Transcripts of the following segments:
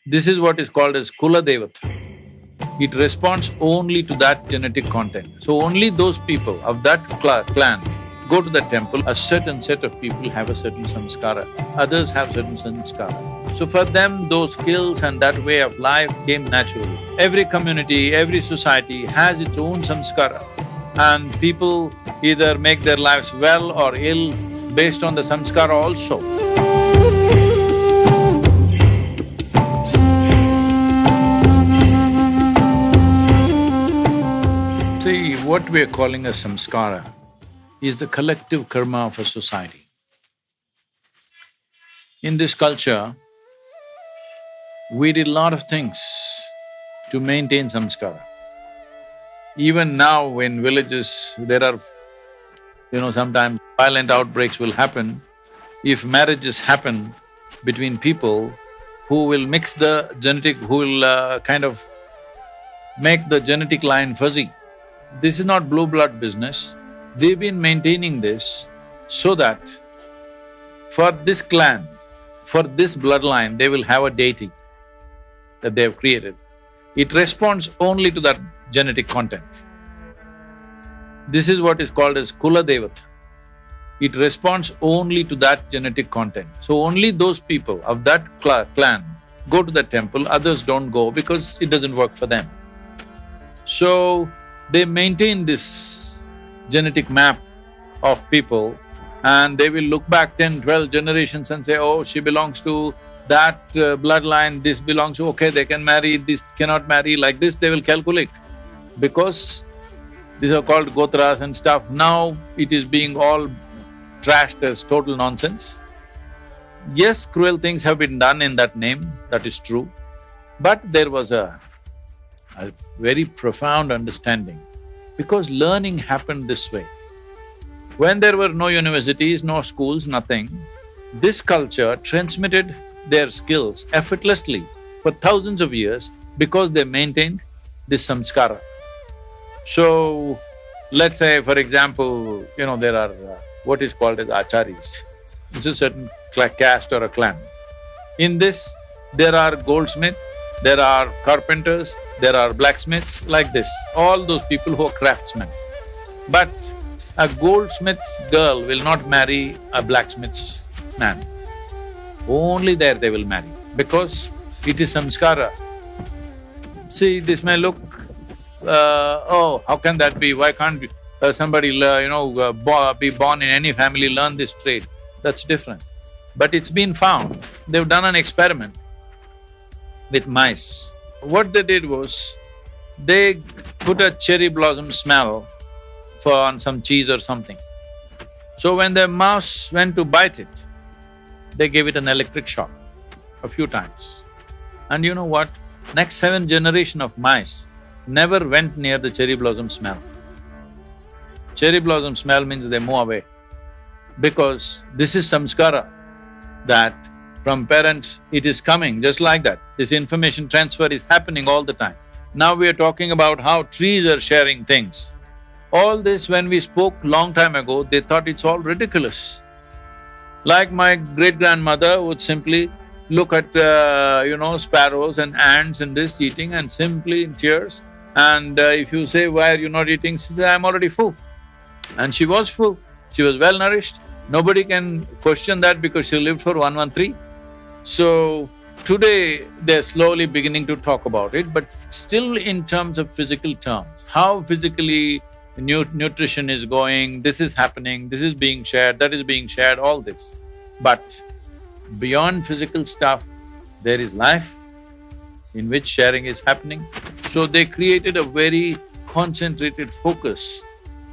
This is what is called as Kula Devata. It responds only to that genetic content. So only those people of that clan go to the temple. A certain set of people have a certain samskara, others have certain samskara. So for them, those skills and that way of life came naturally. Every community, every society has its own samskara, and people either make their lives well or ill based on the samskara also. See, what we are calling a samskara is the collective karma of a society. In this culture, we did a lot of things to maintain samskara. Even now in villages, there are, sometimes violent outbreaks will happen. If marriages happen between people who will mix the genetic… who will kind of make the genetic line fuzzy, this is not blue blood business. They've been maintaining this so that for this clan, for this bloodline, they will have a deity that they have created. It responds only to that genetic content. This is what is called as Kula Devata. It responds only to that genetic content. So only those people of that clan go to the temple, others don't go because it doesn't work for them. So they maintain this genetic map of people, and they will look back 10, 12 generations and say, oh, she belongs to that bloodline, this belongs to… okay, they can marry, this cannot marry, like this they will calculate. Because these are called gotras and stuff, now it is being all trashed as total nonsense. Yes, cruel things have been done in that name, that is true, but there was a very profound understanding, because learning happened this way. When there were no universities, no schools, nothing, this culture transmitted their skills effortlessly for thousands of years because they maintained this samskara. So, let's say for example, there are what is called as acharyas. It's a certain caste or a clan. In this, there are goldsmiths, there are carpenters, there are blacksmiths, like this, all those people who are craftsmen. But a goldsmith's girl will not marry a blacksmith's man. Only there they will marry, because it is samskara. See, this may look, oh, how can that be? Why can't somebody be born in any family, learn this trade? That's different. But it's been found, they've done an experiment with mice. What they did was, they put a cherry blossom smell on some cheese or something. So when the mouse went to bite it, they gave it an electric shock a few times. And you know what? Next 7 generations of mice never went near the cherry blossom smell. Cherry blossom smell means they move away, because this is samskara, that from parents it is coming just like that. This information transfer is happening all the time. Now we are talking about how trees are sharing things. All this, when we spoke long time ago, they thought it's all ridiculous. Like my great-grandmother would simply look at, sparrows and ants and this eating, and simply in tears, and if you say, why are you not eating? She says, I'm already full. And she was full, she was well nourished. Nobody can question that because she lived for 113. So, today they're slowly beginning to talk about it, but still in terms of physical terms, how physically nutrition is going, this is happening, this is being shared, that is being shared, all this. But beyond physical stuff, there is life in which sharing is happening. So they created a very concentrated focus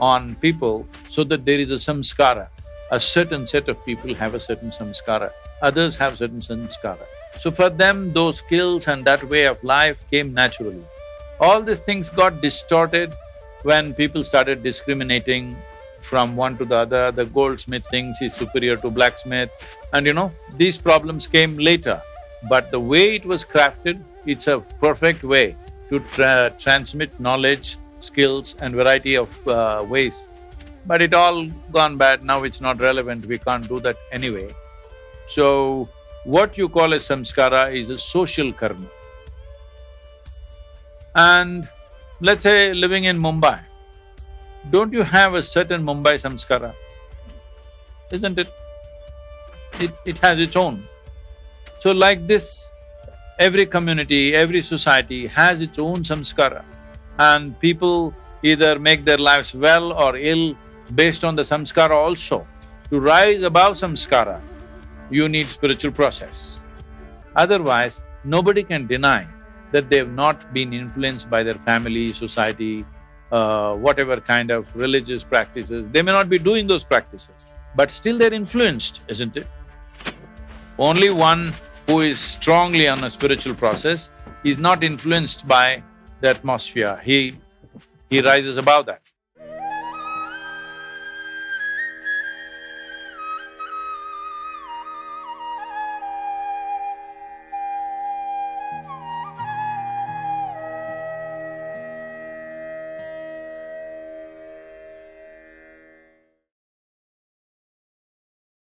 on people so that there is a samskara. A certain set of people have a certain samskara, others have certain samskara. So for them, those skills and that way of life came naturally. All these things got distorted when people started discriminating from one to the other. The goldsmith thinks he's superior to blacksmith, and these problems came later. But the way it was crafted, it's a perfect way to transmit knowledge, skills and variety of ways. But it all gone bad, now it's not relevant, we can't do that anyway. So, What you call a samskara is a social karma. And let's say living in Mumbai, don't you have a certain Mumbai samskara? Isn't it? It has its own. So like this, every community, every society has its own samskara, and people either make their lives well or ill based on the samskara also. To rise above samskara, you need spiritual process. Otherwise, nobody can deny that they've not been influenced by their family, society, whatever kind of religious practices. They may not be doing those practices, but still they're influenced, isn't it? Only one who is strongly on a spiritual process is not influenced by the atmosphere, he rises above that.